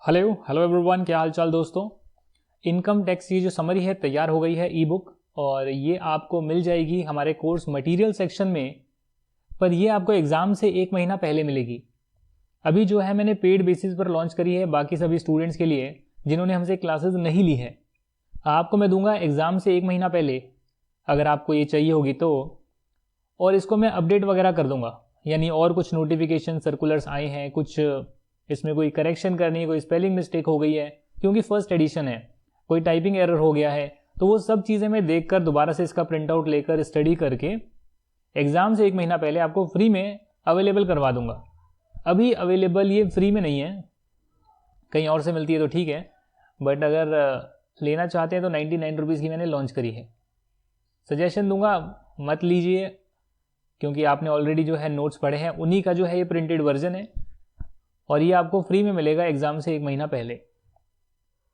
Hello hello everyone, क्या हाल चाल दोस्तों। इनकम टैक्स की जो समरी है तैयार हो गई है ई बुक, और ये आपको मिल जाएगी हमारे कोर्स मटेरियल सेक्शन में। पर ये आपको एग्ज़ाम से एक महीना पहले मिलेगी। अभी जो है मैंने पेड बेसिस पर लॉन्च करी है बाकी सभी स्टूडेंट्स के लिए जिन्होंने हमसे क्लासेस नहीं ली है। आपको मैं दूंगा एग्ज़ाम से एक महीना पहले, अगर आपको ये चाहिए होगी तो। और इसको मैं अपडेट वगैरह कर दूंगा, यानी और कुछ नोटिफिकेशन सर्कुलर्स आए हैं, कुछ इसमें कोई करेक्शन करनी है, कोई स्पेलिंग मिस्टेक हो गई है क्योंकि फर्स्ट एडिशन है, कोई टाइपिंग एरर हो गया है, तो वो सब चीज़ें मैं देखकर दोबारा से इसका प्रिंट आउट लेकर स्टडी करके एग्ज़ाम से एक महीना पहले आपको फ्री में अवेलेबल करवा दूंगा। अभी अवेलेबल ये फ्री में नहीं है, कहीं और से मिलती है तो ठीक है, बट अगर लेना चाहते हैं तो 99 रुपीज़ की मैंने लॉन्च करी है। सजेशन दूंगा मत लीजिए, क्योंकि आपने ऑलरेडी जो है नोट्स पढ़े हैं, उन्हीं का जो है ये प्रिंटेड वर्जन है और ये आपको फ्री में मिलेगा एग्ज़ाम से एक महीना पहले।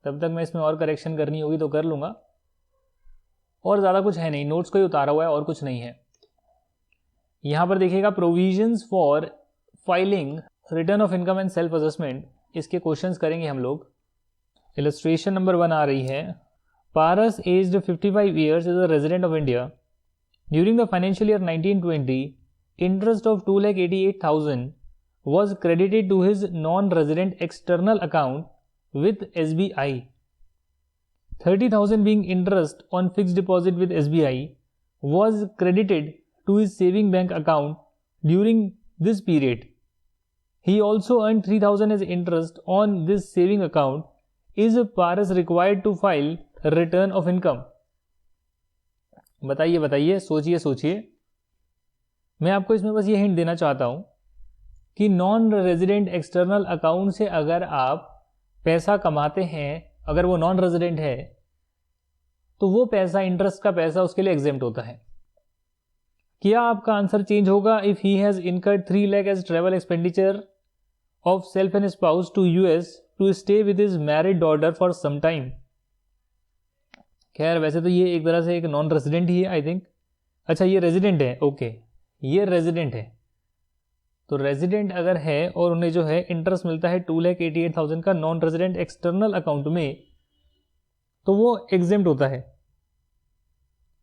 तब तक मैं इसमें और करेक्शन करनी होगी तो कर लूँगा, और ज़्यादा कुछ है नहीं, नोट्स को ही उतारा हुआ है और कुछ नहीं है। यहाँ पर देखिएगा provisions for filing return of income and self assessment, इसके क्वेश्चंस करेंगे हम लोग। इलस्ट्रेशन नंबर 1 आ रही है। Paras aged 55 years is a resident of India. During the financial year 1920 interest of 2,88,000 was credited to his non-resident external account with SBI. 30,000 being interest on fixed deposit with SBI was credited to his saving bank account during this period. He also earned 3,000 as interest on this saving account. Is Paras required to file return of income? बताइए बताइए, सोचिए सोचिए। मैं आपको इसमें बस ये hint देना चाहता हूँ कि नॉन रेजिडेंट एक्सटर्नल अकाउंट से अगर आप पैसा कमाते हैं, अगर वो नॉन रेजिडेंट है तो वो पैसा, इंटरेस्ट का पैसा, उसके लिए एग्जेम्प्ट होता है। क्या आपका आंसर चेंज होगा if he has incurred 3 lakh as travel expenditure of self and spouse to US to stay with his married daughter for some time? खैर वैसे तो ये एक तरह से एक नॉन रेजिडेंट ही है आई थिंक। अच्छा ये रेजिडेंट है, ओके ये रेजिडेंट है। तो रेजिडेंट अगर है और उन्हें जो है इंटरेस्ट मिलता है 2,88,000 का नॉन रेजिडेंट एक्सटर्नल अकाउंट में, तो वो एग्जेम्प्ट होता है।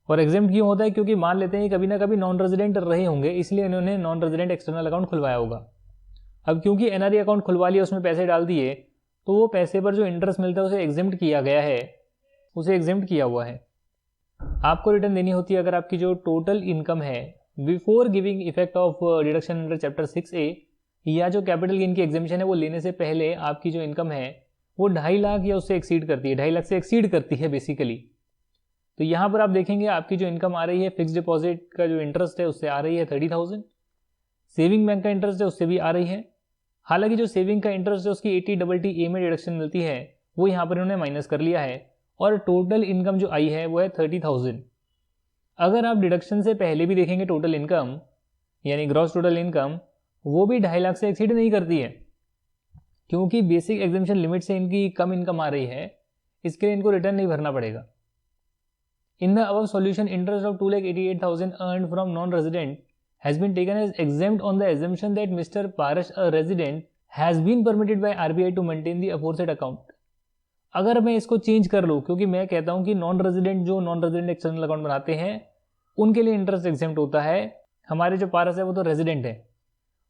और एग्जेम्प्ट क्यों होता है? क्योंकि मान लेते हैं कभी ना कभी नॉन रेजिडेंट रहे होंगे, इसलिए इन्होंने नॉन रेजिडेंट एक्सटर्नल अकाउंट खुलवाया होगा। अब क्योंकि एनआरई अकाउंट खुलवा लिया, उसमें पैसे डाल दिए, तो वो पैसे पर जो इंटरेस्ट मिलता है उसे एग्जेम्प्ट किया गया है, उसे एग्जेम्प्ट किया हुआ है। आपको रिटर्न देनी होती है अगर आपकी जो टोटल इनकम है before giving effect of deduction under chapter 6A, या जो कैपिटल गेन की एग्जेम्पशन है वो लेने से पहले आपकी जो इनकम है वो 2.5 लाख या उससे एक्सीड करती है, 2.5 लाख से एक्सीड करती है बेसिकली। तो यहाँ पर आप देखेंगे आपकी जो इनकम आ रही है, फिक्स डिपॉजिट का जो इंटरेस्ट है उससे आ रही है 30,000, सेविंग बैंक का इंटरेस्ट है उससे भी आ रही है। हालांकि जो सेविंग का इंटरेस्ट है उसकी 80TTA में डिडक्शन मिलती है, वो यहाँ पर इन्होंने माइनस कर लिया है, और टोटल इनकम जो आई है वो है 30,000। अगर आप डिडक्शन से पहले भी देखेंगे टोटल इनकम, यानी ग्रॉस टोटल इनकम, वो भी 2.5 लाख से एक्सीड नहीं करती है, क्योंकि बेसिक एग्जेम्पशन लिमिट से इनकी कम इनकम आ रही है, इसके लिए इनको रिटर्न नहीं भरना पड़ेगा। In the above solution interest of 2,88,000 earned from non resident has been taken as exempt on the assumption that mister Paras a resident has been permitted by RBI to maintain the aforesaid account. अगर मैं इसको change कर लूँ, क्योंकि मैं कहता हूँ कि नॉन रेजिडेंट जो नॉन रेजिडेंट एक्सटर्नल अकाउंट बनाते हैं उनके लिए इंटरेस्ट एग्जेम्प्ट होता है। हमारे जो पारस है वो तो रेजिडेंट है,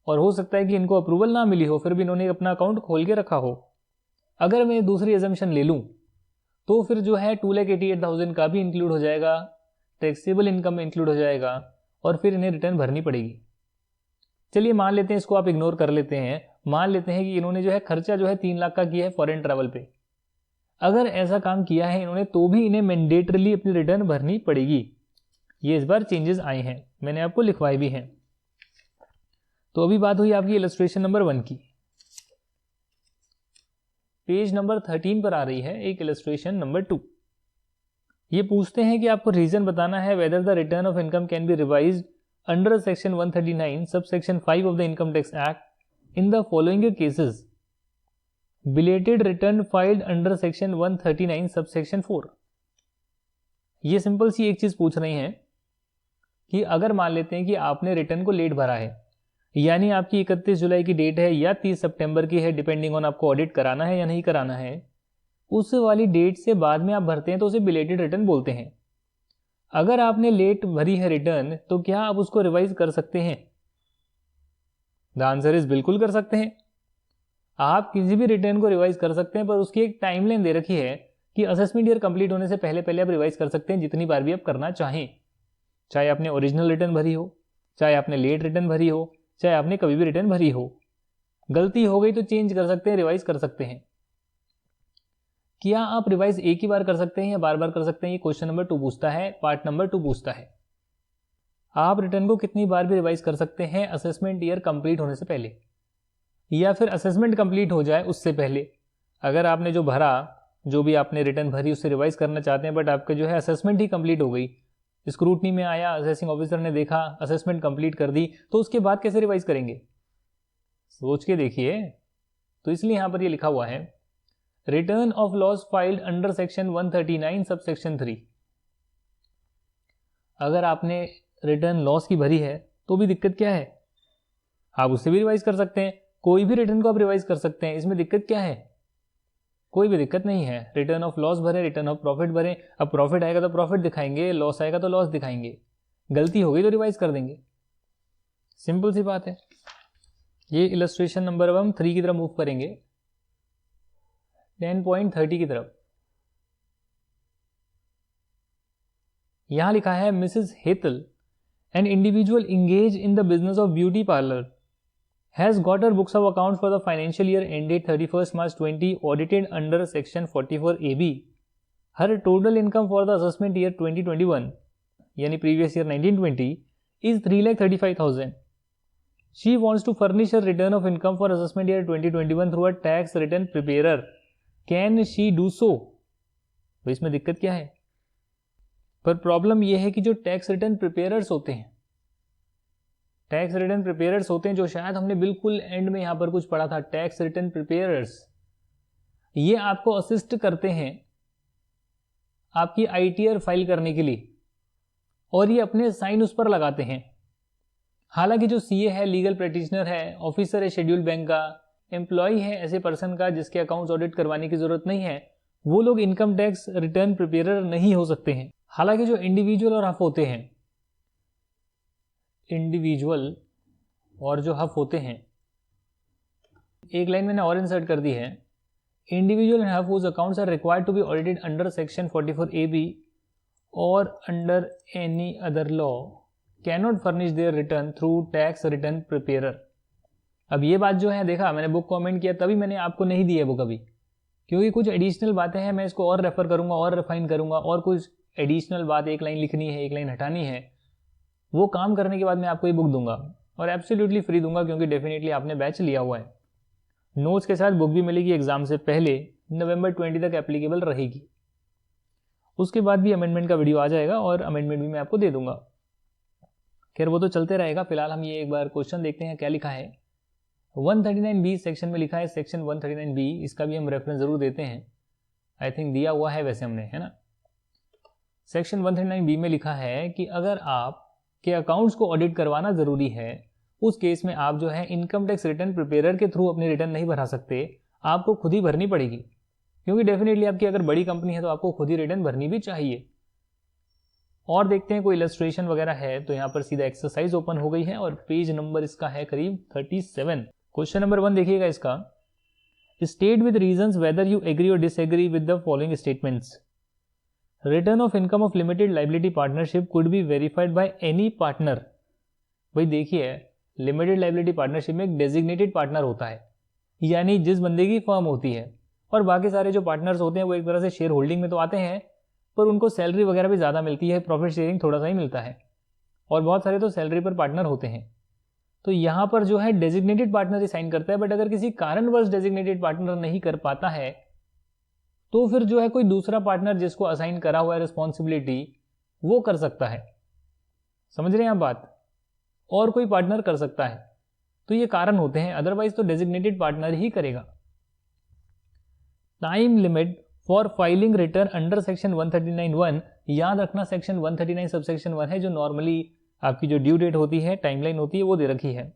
और हो सकता है कि इनको अप्रूवल ना मिली हो, फिर भी इन्होंने अपना अकाउंट खोल के रखा हो। अगर मैं दूसरी एजम्पशन ले लूँ तो फिर जो है 2,88,000 का भी इंक्लूड हो जाएगा, टैक्सेबल इनकम में इंक्लूड हो जाएगा, और फिर इन्हें रिटर्न भरनी पड़ेगी। चलिए मान लेते हैं, इसको आप इग्नोर कर लेते हैं, मान लेते हैं कि इन्होंने जो है खर्चा जो है 3 लाख का किया है फॉरेन ट्रैवल पे। अगर ऐसा काम किया है इन्होंने तो भी इन्हें मैंडेटरली अपनी रिटर्न भरनी पड़ेगी। ये इस बार चेंजेस आए हैं, मैंने आपको लिखवाए भी हैं। तो अभी बात हुई आपकी इलस्ट्रेशन नंबर 1 की। पेज नंबर 13 पर आ रही है एक इलस्ट्रेशन नंबर 2। ये पूछते हैं कि आपको रीजन बताना है whether the return of income can be revised under section 139 sub section 5 of the income tax act in the following cases. Belated return filed under section 139 sub section 4। ये simple सी एक चीज पूछ रही हैं कि अगर मान लेते हैं कि आपने रिटर्न को लेट भरा है, यानी आपकी 31 जुलाई की डेट है या 30 सितंबर की है, डिपेंडिंग ऑन आपको ऑडिट कराना है या नहीं कराना है, उस वाली डेट से बाद में आप भरते हैं तो उसे बिलेटेड रिटर्न बोलते हैं। अगर आपने लेट भरी है रिटर्न तो क्या आप उसको रिवाइज कर सकते हैं? द आंसर इज बिल्कुल कर सकते हैं। आप किसी भी रिटर्न को रिवाइज कर सकते हैं, पर उसकी एक टाइमलाइन दे रखी है कि असेसमेंट ईयर कंप्लीट होने से पहले पहले आप रिवाइज कर सकते हैं जितनी बार भी आप करना चाहें। चाहे आपने ओरिजिनल रिटर्न भरी हो, चाहे आपने लेट रिटर्न भरी हो, चाहे आपने कभी भी रिटर्न भरी हो। गलती हो गई तो चेंज कर सकते हैं, रिवाइज कर सकते हैं। क्या आप रिवाइज एक ही बार कर सकते हैं या बार बार कर सकते हैं? ये क्वेश्चन नंबर 2 पूछता है, पार्ट नंबर 2 पूछता है। आप रिटर्न को कितनी बार भी रिवाइज कर सकते हैं असेसमेंट ईयर कंप्लीट होने से पहले, या फिर असेसमेंट कंप्लीट हो जाए उससे पहले। अगर आपने जो भरा, जो भी आपने रिटर्न भरी उससे रिवाइज करना चाहते हैं, बट आपका जो है असेसमेंट ही कंप्लीट हो गई, स्क्रूटनी में आया, असेसिंग ऑफिसर ने देखा, असेसमेंट कंप्लीट कर दी, तो उसके बाद कैसे रिवाइज करेंगे? सोच के देखिए। तो इसलिए यहां पर ये लिखा हुआ है, return of loss filed under section 139 sub section 3। अगर आपने रिटर्न लॉस की भरी है तो भी दिक्कत क्या है? आप उससे भी रिवाइज कर सकते हैं। कोई भी रिटर्न को आप रिवाइज कर सकते हैं, इसमें दिक्कत क्या है? कोई भी दिक्कत नहीं है। रिटर्न ऑफ लॉस भरे, रिटर्न ऑफ प्रॉफिट भरे। अब प्रॉफिट आएगा तो प्रॉफिट दिखाएंगे, लॉस आएगा तो लॉस दिखाएंगे। गलती हो गई तो रिवाइज कर देंगे, सिंपल सी बात है। ये इलस्ट्रेशन नंबर अब हम 3 की तरफ मूव करेंगे, 10.30 की तरफ। यहां लिखा है, Mrs Hetal, an individual engage in the business of beauty parlour, has got her books of accounts for the financial year ended 31st March 20 audited under section 44AB. Her total income for the assessment year 2021 यानी previous year 1920 is 3,35,000. She wants to furnish her return of income for assessment year 2021 through a tax return preparer. Can she do so? तो इसमें दिक्कत क्या है? पर problem यह है कि जो टैक्स रिटर्न प्रिपेयरर्स होते हैं, टैक्स रिटर्न प्रिपेयरर्स होते हैं, जो शायद हमने बिल्कुल एंड में यहां पर कुछ पढ़ा था, टैक्स रिटर्न प्रिपेयरर्स, ये आपको असिस्ट करते हैं आपकी आईटीआर फाइल करने के लिए, और ये अपने साइन उस पर लगाते हैं। हालांकि जो सीए है, लीगल प्रैक्टिशनर है, ऑफिसर है शेड्यूल बैंक का, एम्प्लॉय है ऐसे पर्सन का जिसके अकाउंट्स ऑडिट करवाने की जरूरत नहीं है, वो लोग इनकम टैक्स रिटर्न प्रिपेयरर नहीं हो सकते हैं। हालांकि जो इंडिविजुअल और हफ होते हैं, इंडिविजुअल और जो हफ होते हैं, एक लाइन मैंने और इंसर्ट कर दी है, individual and HUF whose accounts are required to be audited under section 44AB और under any other law cannot furnish their return through tax return preparer. अब ये बात जो है, देखा मैंने बुक कमेंट किया तभी मैंने आपको नहीं दी है बुक अभी, क्योंकि कुछ एडिशनल बातें हैं, मैं इसको और रेफर करूंगा और रिफाइन करूंगा, और कुछ एडिशनल बात, एक लाइन लिखनी है, एक लाइन हटानी है, वो काम करने के बाद मैं आपको ये बुक दूंगा और एब्सोल्युटली फ्री दूंगा, क्योंकि डेफिनेटली आपने बैच लिया हुआ है। नोट्स के साथ बुक भी मिलेगी, एग्जाम से पहले नवंबर 20 तक एप्लीकेबल रहेगी। उसके बाद भी अमेंडमेंट का वीडियो आ जाएगा और अमेंडमेंट भी मैं आपको दे दूंगा। खैर वो तो चलते रहेगा, फिलहाल हम ये एक बार क्वेश्चन देखते हैं क्या लिखा है। 139B सेक्शन में लिखा है, सेक्शन 139B, इसका भी हम रेफरेंस जरूर देते हैं, आई थिंक दिया हुआ है वैसे हमने, है ना। सेक्शन 139B में लिखा है कि अगर आप के अकाउंट्स को ऑडिट करवाना जरूरी है, उस केस में आप जो है इनकम टैक्स रिटर्न प्रिपेयरर के थ्रू अपनी रिटर्न नहीं भरा सकते, आपको खुद ही भरनी पड़ेगी, क्योंकि डेफिनेटली आपकी अगर बड़ी कंपनी है तो आपको खुद ही रिटर्न भरनी भी चाहिए। और देखते हैं कोई इलस्ट्रेशन वगैरह है, तो यहाँ पर सीधा एक्सरसाइज ओपन हो गई है और पेज नंबर इसका है करीब 37। क्वेश्चन नंबर 1 देखिएगा इसका, state with reasons whether you agree और disagree with the following statements. Return of income of limited liability partnership could be verified by any partner. भाई देखिए, लिमिटेड लाइबिलिटी पार्टनरशिप में एक डेजिग्नेटेड पार्टनर होता है, यानी जिस बंदे की फर्म होती है, और बाकी सारे जो पार्टनर्स होते हैं वो एक तरह से शेयर होल्डिंग में तो आते हैं, पर उनको सैलरी वगैरह भी ज़्यादा मिलती है, प्रॉफिट शेयरिंग थोड़ा सा ही मिलता है, और बहुत सारे तो सैलरी पर पार्टनर होते हैं। तो यहाँ पर जो है डेजिग्नेटेड पार्टनर ही साइन करता है, बट अगर किसी कारणवश डेजिग्नेटेड पार्टनर नहीं कर पाता है तो फिर जो है कोई दूसरा पार्टनर जिसको असाइन करा हुआ है रिस्पॉन्सिबिलिटी, वो कर सकता है। समझ रहे हैं आप बात? और कोई पार्टनर कर सकता है, तो ये कारण होते हैं, अदरवाइज तो डेजिग्नेटेड पार्टनर ही करेगा। Time limit for filing return under section 139(1), याद रखना सेक्शन 139 सबसेक्शन 1 है, जो नॉर्मली आपकी जो ड्यू डेट होती है, टाइमलाइन होती है, वो दे रखी है।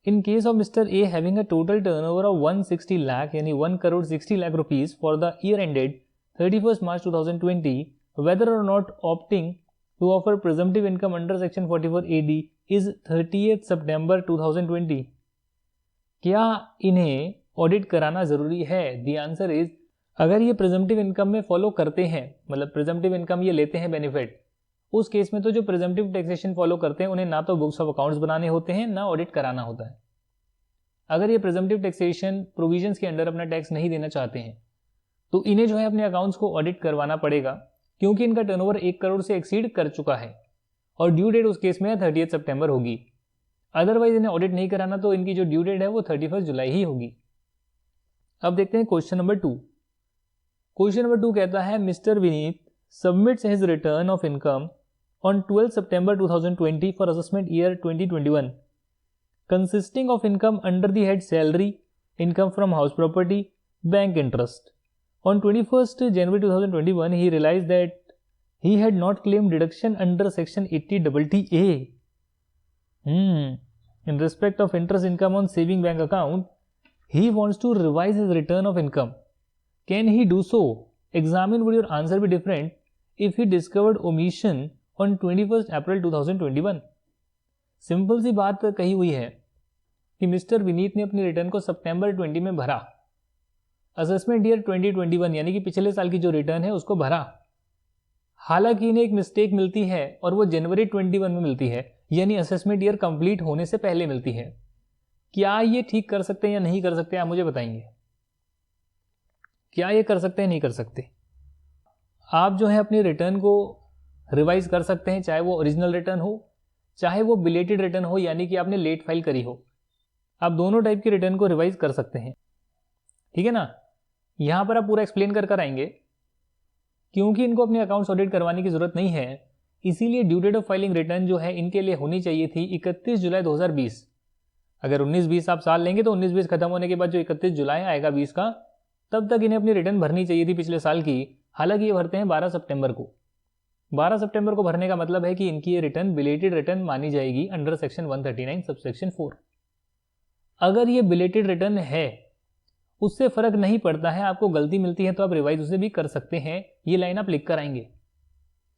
In case of mister A having a total turnover of 160 lakh यानी 1 crore 60 lakh rupees for the year ended 31st March 2020, whether or not opting to offer presumptive income under section 44 AD is 30th September 2020. क्या इन्हें audit कराना जरूरी है? The answer is, अगर ये presumptive income में follow करते हैं, मतलब प्रिजम्पटिव इनकम ये लेते हैं बेनिफिट, उस केस में तो जो प्रिजम्पटिव टैक्सेशन फॉलो करते हैं उन्हें ना तो बुक्स ऑफ अकाउंट्स बनाने होते हैं ना ऑडिट कराना होता है। अगर ये प्रिजम्पटिव टैक्सेशन प्रोविजंस के अंडर अपना टैक्स नहीं देना चाहते हैं तो इन्हें जो है अपने अकाउंट्स को ऑडिट करवाना पड़ेगा, क्योंकि इनका टर्नओवर 1 करोड़ से एक्सीड कर चुका है और ड्यू डेट उस केस में 30 सितंबर होगी। अदरवाइज इन्हें ऑडिट नहीं कराना तो इनकी जो ड्यू डेट है वो 31 जुलाई ही होगी। अब देखते हैं क्वेश्चन नंबर 2। क्वेश्चन नंबर 2 कहता है mister Vineet submits his return of income on 12 September 2020 for assessment year 2021 consisting of income under the head salary, income from house property, bank interest. On 21st January 2021, he realized that he had not claimed deduction under section 80TTA. In respect of interest income on saving bank account, he wants to revise his return of income. Can he do so? Examine would your answer be different if he discovered omission on 21st April 2021. Simple सी बात कही हुई है कि mister Vineet ने अपनी return को सितंबर 20 में भरा, असेसमेंट ईयर 2021 यानी कि पिछले साल की जो रिटर्न है उसको भरा। हालांकि इन्हें एक मिस्टेक मिलती है और वो जनवरी 21 में मिलती है, यानी असेसमेंट ईयर कंप्लीट होने से पहले मिलती है। क्या ये ठीक कर सकते हैं या नहीं कर सकते, आप मुझे बताएंगे। क्या ये कर सकते हैं, नहीं कर सकते? आप जो है अपनी रिटर्न को रिवाइज कर सकते हैं, चाहे वो ओरिजिनल रिटर्न हो चाहे वो बिलेटेड रिटर्न हो, यानी कि आपने लेट फाइल करी हो। आप दोनों टाइप की रिटर्न को रिवाइज कर सकते हैं, ठीक है ना। यहां पर आप पूरा एक्सप्लेन कर आएंगे। क्योंकि इनको अपने अकाउंट्स ऑडिट करवाने की जरूरत नहीं है, इसीलिए due date of filing return जो है इनके लिए होनी चाहिए थी 31 जुलाई 2020। अगर 19-20 आप साल लेंगे तो 19-20 खत्म होने के बाद जो 31 जुलाई आएगा 20 का, तब तक इन्हें अपनी रिटर्न भरनी चाहिए थी पिछले साल की। हालांकि ये भरते हैं 12 सितंबर को। 12 सितंबर को भरने का मतलब है कि इनकी ये रिटर्न बिलेटेड रिटर्न मानी जाएगी अंडर सेक्शन 139 सबसेक्शन 4। अगर ये बिलेटेड रिटर्न है, उससे फर्क नहीं पड़ता है, आपको गलती मिलती है तो आप रिवाइज उसे भी कर सकते हैं। ये लाइन आप लिख कर आएंगे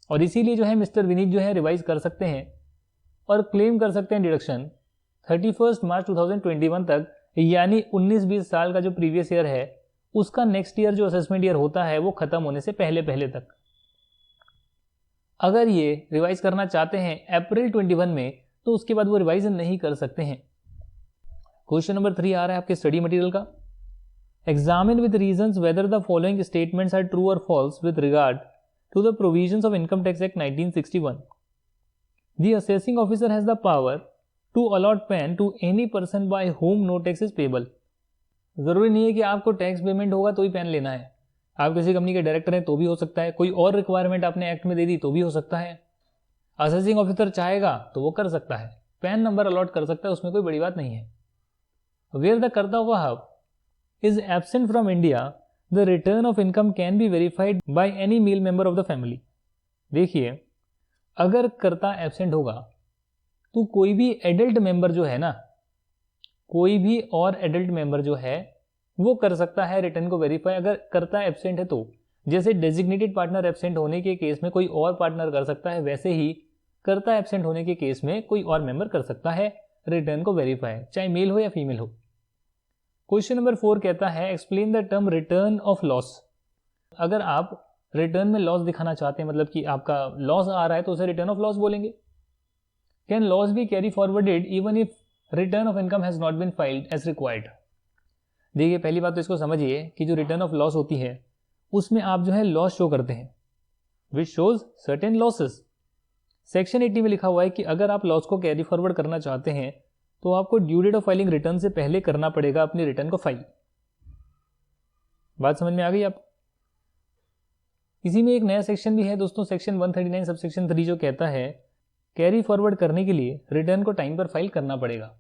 और इसीलिए जो है मिस्टर विनीत जो है रिवाइज कर सकते हैं और क्लेम कर सकते हैं डिडक्शन 31 मार्च 2021 तक, यानी 19-20 साल का जो प्रीवियस ईयर है उसका नेक्स्ट ईयर जो असेसमेंट ईयर होता है वो खत्म होने से पहले पहले तक। अगर ये रिवाइज करना चाहते हैं अप्रैल 21 में, तो उसके बाद वो रिवाइज नहीं कर सकते हैं। क्वेश्चन नंबर 3 आ रहा है आपके स्टडी मटेरियल का। Examine with reasons whether the following statements are true or false with regard to the provisions of Income Tax Act 1961. The assessing officer has the power to allot PAN to any person by whom no tax is payable. जरूरी नहीं है कि आपको tax payment होगा तो ही pan लेना है। आप किसी कंपनी के डायरेक्टर हैं तो भी हो सकता है, कोई और रिक्वायरमेंट आपने एक्ट में दे दी तो भी हो सकता है। असेसिंग ऑफिसर चाहेगा तो वो कर सकता है, पैन नंबर अलॉट कर सकता है, उसमें कोई बड़ी बात नहीं है। वेयर द कर्ता Wahab is absent from India, the return of income can be verified by any male member of the family. देखिए, अगर कर्ता एब्सेंट होगा तो कोई भी एडल्ट मेंबर जो है ना, कोई भी और एडल्ट मेंबर जो है वो कर सकता है रिटर्न को वेरीफाई। अगर कर्ता एब्सेंट है तो जैसे डेजिग्नेटेड पार्टनर एब्सेंट होने के केस में कोई और पार्टनर कर सकता है, वैसे ही कर्ता एब्सेंट होने के केस में कोई और मेंबर कर सकता है रिटर्न को वेरीफाई, चाहे मेल हो या फीमेल हो। क्वेश्चन नंबर 4 कहता है explain the term return of loss. अगर आप रिटर्न में लॉस दिखाना चाहते हैं, मतलब कि आपका लॉस आ रहा है, तो उसे रिटर्न ऑफ लॉस बोलेंगे। Can loss be carry forwarded even if return of income has not been filed as required. देखिए, पहली बात तो इसको समझिए कि जो रिटर्न ऑफ लॉस होती है उसमें आप जो है लॉस शो करते हैं, which shows certain losses. Section 80 में लिखा हुआ है कि अगर आप लॉस को कैरी फॉरवर्ड करना चाहते हैं तो आपको due date of filing return से पहले करना पड़ेगा अपनी रिटर्न को फाइल। बात समझ में आ गई आप? इसी में एक नया सेक्शन भी है दोस्तों, सेक्शन 139 सबसेक्शन 3, जो कहता है कैरी फॉरवर्ड करने के लिए रिटर्न को टाइम पर फाइल करना पड़ेगा।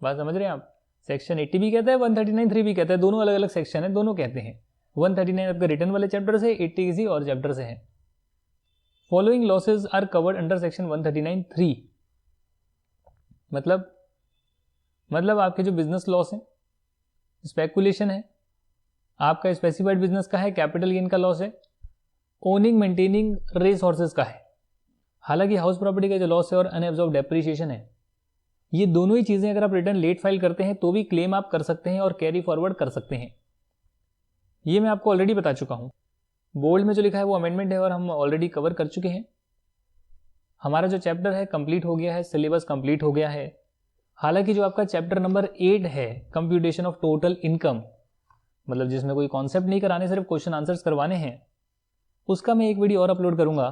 बात समझ रहे हैं आप? सेक्शन 80 भी कहता है, 139(3) भी कहता है, दोनों अलग अलग सेक्शन है, दोनों कहते हैं। 139 आपका रिटर्न वाले चैप्टर से, 80 किसी और चैप्टर से है। Following losses are covered under section 139(3). मतलब आपके जो बिजनेस लॉस हैं, स्पेकुलेशन है, आपका स्पेसिफाइड बिजनेस का है, कैपिटल गेन का लॉस है, ओनिंग मेंटेनिंग रिसोर्सेज का है। हालांकि हाउस प्रॉपर्टी का जो लॉस है और अनएब्जॉर्ब डेप्रिसिएशन है, ये दोनों ही चीजें अगर आप रिटर्न लेट फाइल करते हैं तो भी क्लेम आप कर सकते हैं और कैरी फॉरवर्ड कर सकते हैं। ये मैं आपको ऑलरेडी बता चुका हूं। बोल्ड में जो लिखा है वो अमेंडमेंट है और हम ऑलरेडी कवर कर चुके हैं। हमारा जो चैप्टर है कंप्लीट हो गया है, सिलेबस कंप्लीट हो गया है। हालांकि जो आपका चैप्टर नंबर 8 है, कंप्यूटेशन ऑफ टोटल इनकम, मतलब जिसमें कोई कॉन्सेप्ट नहीं कराने, सिर्फ क्वेश्चन आंसर्स करवाने हैं, उसका मैं एक वीडियो और अपलोड करूंगा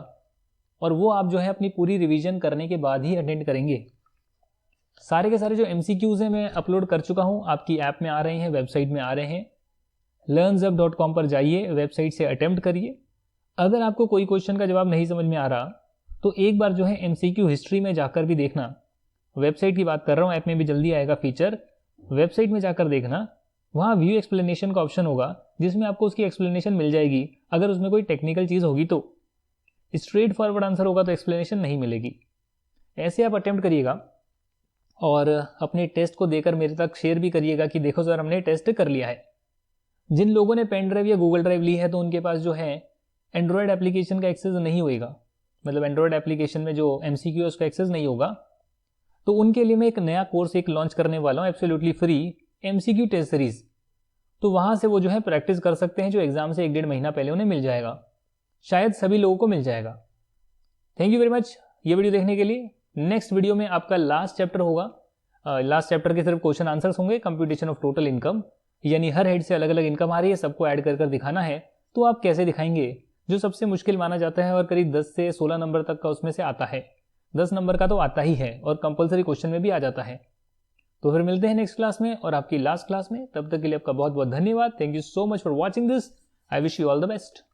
और वो आप जो है अपनी पूरी रिवीजन करने के बाद ही अटेंड करेंगे। सारे के सारे जो MCQs हैं मैं अपलोड कर चुका हूं, आपकी ऐप में आ रहे हैं, वेबसाइट में आ रहे हैं। learnzup.com पर जाइए, वेबसाइट से अटेम्प्ट करिए। अगर आपको कोई क्वेश्चन का जवाब नहीं समझ में आ रहा तो एक बार जो है MCQ हिस्ट्री में जाकर भी देखना। वेबसाइट की बात कर रहा हूँ, ऐप में भी जल्दी आएगा फीचर, वेबसाइट में जाकर देखना। वहाँ व्यू एक्सप्लेनेशन का ऑप्शन होगा जिसमें आपको उसकी एक्सप्लेनेशन मिल जाएगी। अगर उसमें कोई टेक्निकल चीज़ होगी तो, स्ट्रेट फॉरवर्ड आंसर होगा तो एक्सप्लेनेशन नहीं मिलेगी। ऐसे आप अटेम्प्ट करिएगा और अपने टेस्ट को देकर मेरे तक शेयर भी करिएगा कि देखो सर हमने टेस्ट कर लिया है। जिन लोगों ने पेन ड्राइव या गूगल ड्राइव ली है तो उनके पास जो है एंड्रॉयड एप्लीकेशन का एक्सेस नहीं होगा, मतलब एंड्रॉयड एप्लीकेशन में जो MCQ है उसका एक्सेस नहीं होगा। तो उनके लिए मैं एक नया कोर्स लॉन्च करने वाला हूँ, absolutely free, MCQ test series. तो वहाँ से वो जो है प्रैक्टिस कर सकते हैं, जो एग्जाम से 1-1.5 महीना पहले उन्हें मिल जाएगा। शायद सभी लोगों को मिल जाएगा। थैंक यू वेरी मच ये वीडियो देखने के लिए। नेक्स्ट वीडियो में आपका लास्ट चैप्टर होगा। लास्ट चैप्टर के सिर्फ क्वेश्चन आंसर्स होंगे, कंप्यूटेशन ऑफ टोटल इनकम, यानी हर हेड से अलग अलग इनकम आ रही है, सबको ऐड कर दिखाना है। तो आप कैसे दिखाएंगे, जो सबसे मुश्किल माना जाता है और करीब 10 से 16 नंबर तक का उसमें से आता है। 10 नंबर का तो आता ही है और कंपलसरी क्वेश्चन में भी आ जाता है। तो फिर मिलते हैं नेक्स्ट क्लास में और आपकी लास्ट क्लास में। तब तक के लिए आपका बहुत बहुत धन्यवाद। Thank you so much for watching this. I wish you all the best.